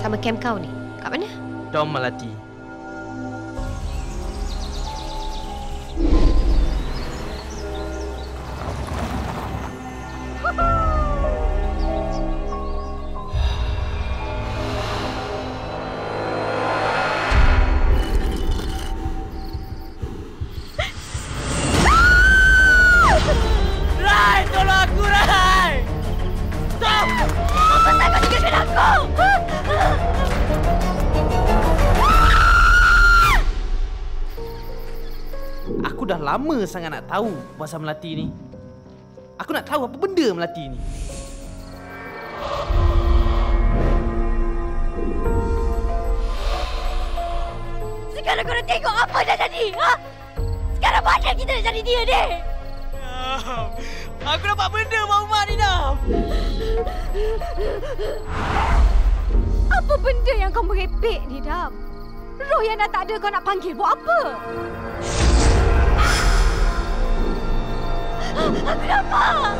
sama kem kau ni? Kat mana? Dom Melati. Rai, tolong aku, Rai! Stop! Apa tak kau tinggalkan aku? Aku dah lama sangat nak tahu pasal Melati ni. Aku nak tahu apa benda Melati ni. Sekarang kau nak tengok apa dah jadi, ha? Sekarang mana kita nak cari dia ni? Aku dapat benda Mak Umar ni dah. Apa benda yang kau merepek ni, Dam? Roh yang dah tak ada kau nak panggil buat apa? Aku nampak!